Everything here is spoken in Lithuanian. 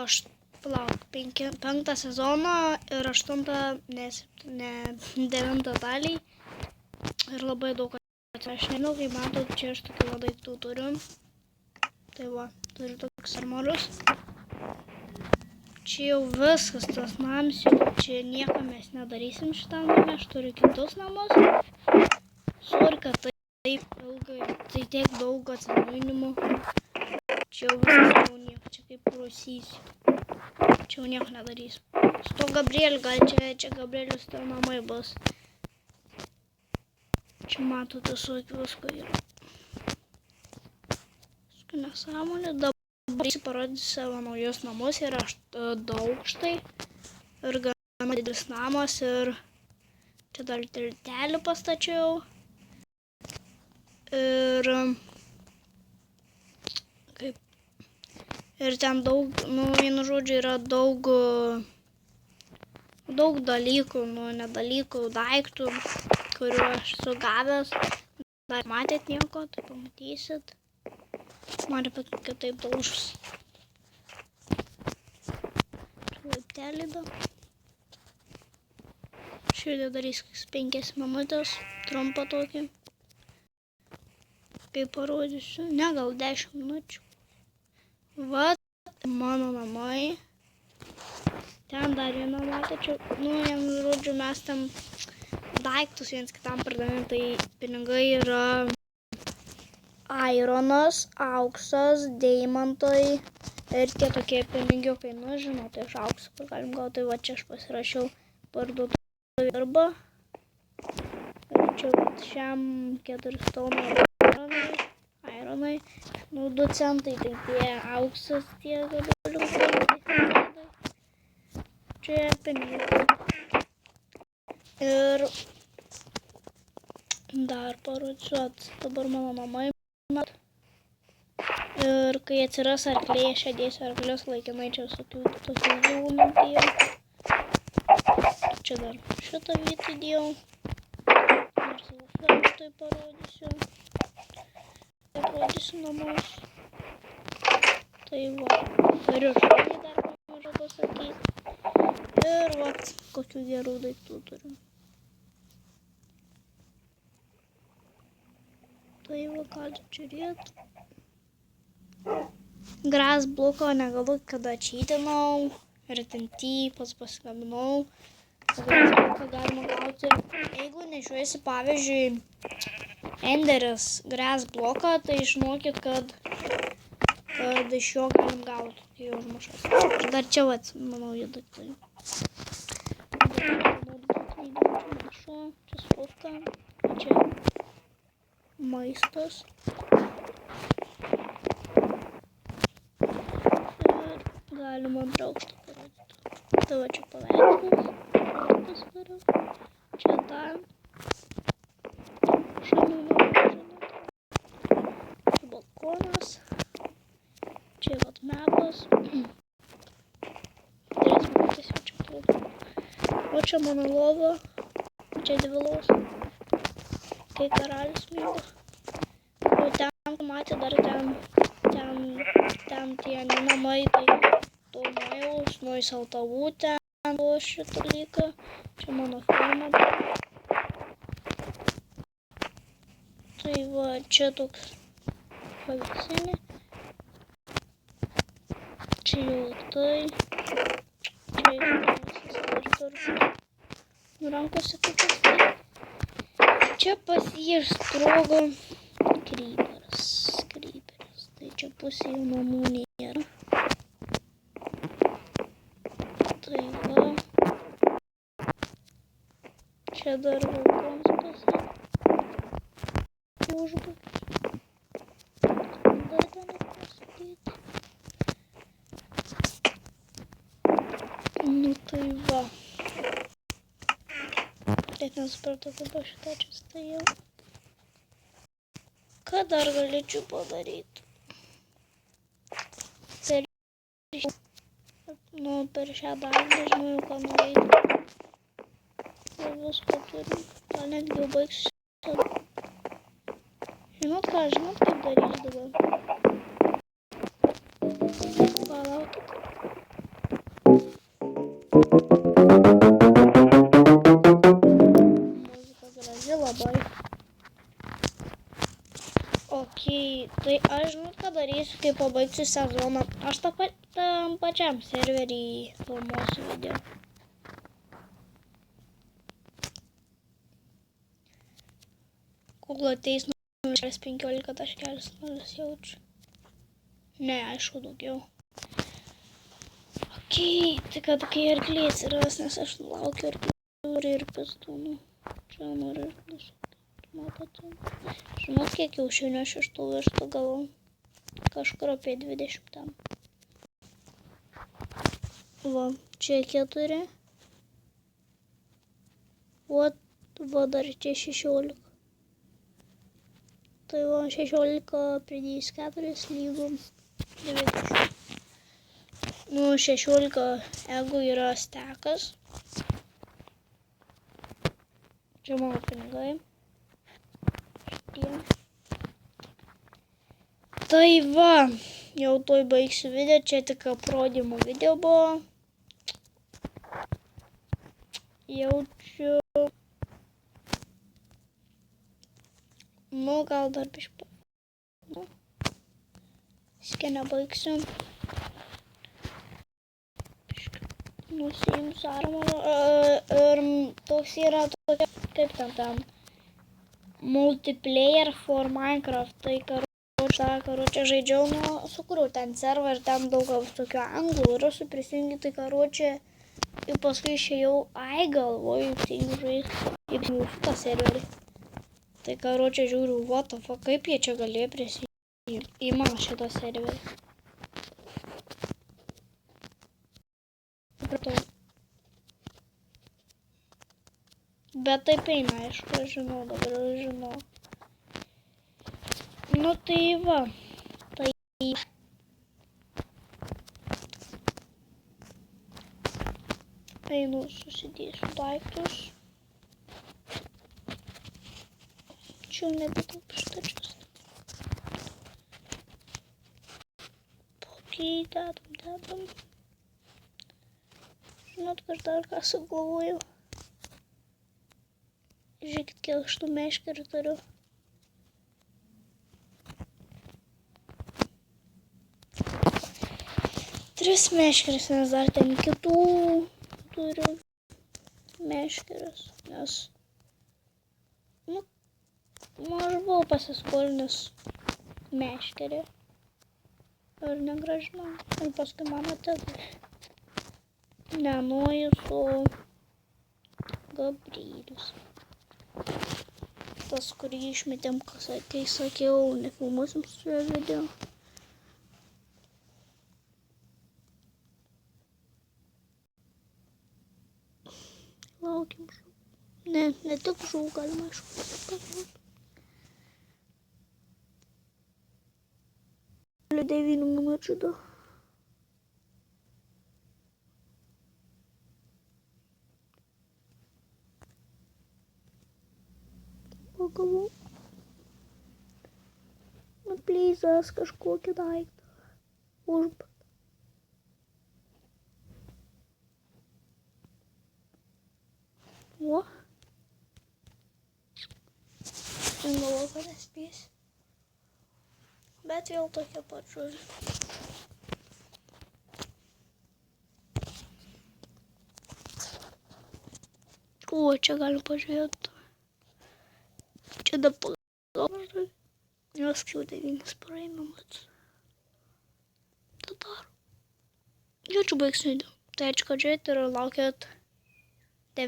aš penktą sezoną ir 8, ne 9 dalį. Ir labai daug aš nežinau, kaip matot, čia aš tokių daiktų turiu. Tai va, turiu tokius armorius. Čia jau viskas, tas namas, čia nieko mes nedarysim šitam name, aš turiu kitus namus. Sorry, kad taip ilgai, tai tiek daug atsinaujinimų. Čia jau viskas jau nieko, čia kaip Rusys. Čia jau nieko nedarysim. Su to Gabrieliu, gal čia Gabrielius to namai bus. Čia matote, visko yra. Nesąmonė, dabar parodysiu savo naujus namus, yra 2 aukštai ir gana didelis namas ir čia dar tiltelį pastačiau ir ten daug, vienu žodžiu, yra daug dalykų, ne dalykų, daiktų, kuriuo aš esu gavęs. Dar matėt nieko, tai pamatysit. Man patinka taip daužus. Laiptelį da. Šiandien darys 5 minutės, trumpą tokį. Kaip parodysiu, ne gal 10 minučių. Vat mano namai. Ten dar vieną matočiau. Vienu žodžiu, mes ten daiktus viens kitam pardavėm, tai pinigai yra aironas, auksas, deimantai ir tie tokie pinigiukai, žinote, iš aukso, kur galim gauti. Tai va čia aš pasirašiau parduotuvę arba. Ir čia šiam 4 tonai aironai, 2 centai, tai tie auksas, tie gabaliukai. Čia pinigiukai. Ir dar parodysiu, dabar mano namai. Ir kai atsiras arkliai, aš dėsiu arklius laikinai, čia tokių gyvūnų dėjau. Čia dar šitą vietą dėjau. Dar savo fermą tai parodysiu. Tai parodysiu namus. Tai va, turiu šunį dar mažą pasakyti. Ir va, kokių gerų daiktų turiu. Tai va, galit žiūrėt. Gras bloko negaliu, kada čytinau ir tinty pats pasigaminau. Gras bloką galima gauti. Jeigu nešiuojasi, pavyzdžiui, Enderis gras bloką, tai žinokit, kad iš jo galim gauti, kai jau užmušas. Ir dar čia va, manau, jie daiktai. Čia spauka, čia maistas. Galima antraukštą parodyti. Tai va čia paveikslas. Čia dar. Čia balkonas. Čia vat mepas. 3 minutės jau čia atrodo. O čia mano lova. Čia 2 lovos. Kai karalius myga. O ten, matė, dar ten tie namai, tai to nuojaus, nuo saltavų ten buvo šitą lyką. Čia mano ferma. Tai va, čia toks paveiksinė. Čia jau tai. Čia jau visas rankose tokias tai. Čia pas jį sprogo kryperis. Tai čia pusė jau namų nėra. Tai va. Čia dar balkonas pasakė. Užbūkis. Dar ten pasakyti. Tai va. Net nesupratau, kaip aš šitą čia stojau. Ką dar galėčiau padaryti? Per šią dalį nežinau, ką nuveikti. Ir visko turim. Gal netgi jau baigsiu. Žinot, kaip daryti dabar? Palaukit. kai pabaigsiu sezoną, aš tam pačiam serverį filmuosiu video. Kol ateis 15.0 jaučiu. Ne, aišku, daugiau. Okei, tai kad kai arklys atsiras, nes aš laukiu arklių ir pistūnų. Čia noriu arklys. Matote. Žinot, kiek kiaušinių aš iš tų vištų gavau? Kažkur apie 20 ten. Va, čia 4. Va dar čia 16. Tai va, 16 pridėjus 4 lygų 20. Nu, 16 jeigu yra stekas. Čia mano pinigai. Šitie. Tai va, jau tuoj baigsiu video, čia tik aprodymų video buvo. Jaučiu. Nu, gal dar biškai. Nu, viskai nebaigsiu. Nusiimsiu armorą. Ir toks yra tokia, kaip ten. Multiplayer for Minecraft. Tai karočią žaidžiau, nu, sukūriau ten servą ir ten daug tokių anglų ir esu prisijungi, tai karočią. Ir paskui išėjau, galvoju, tingiu žaisti. Ir šitą serverį. Tai karočią žiūriu, what the fuck, kaip jie čia galėjo prisijungti į mano šitą serverį. Bet taip eina, aišku, aš žinau, dabar žinau. Nu tai va, tai... Einu, susidėsiu daiktus. Čia nebetaip štačius. Okei, dedam. Žinot, aš dar ką sugalvojau. Žiūrėkit, kiek aš tų meškerių turiu. Tris meškeris, nes dar ten kitų turiu meškeris, nes nu, aš buvau pasiskolinęs meškerį ir negražinau. Ir paskui man atidavė. Ne, Nojus, o Gabrielius. Tas, kurį išmetėm, kai sakiau, nefilmuosim su jo video. Laukiam žuvų. Ne tik žuvų galima aišku. 9 minučių du. Pagavau. Apleizas kažkokį daiktą. Užbat. O. Galvoju, kad nespėsiu. Bet vėl tokia pat žuvė. O, čia galim pažiūrėti. Čia dar pagalvoju. Jos jau 9 praeina, bet. Tai dar. Jau čia baigsiu video. Tai ačiū, kad žiūrėt ir laukiat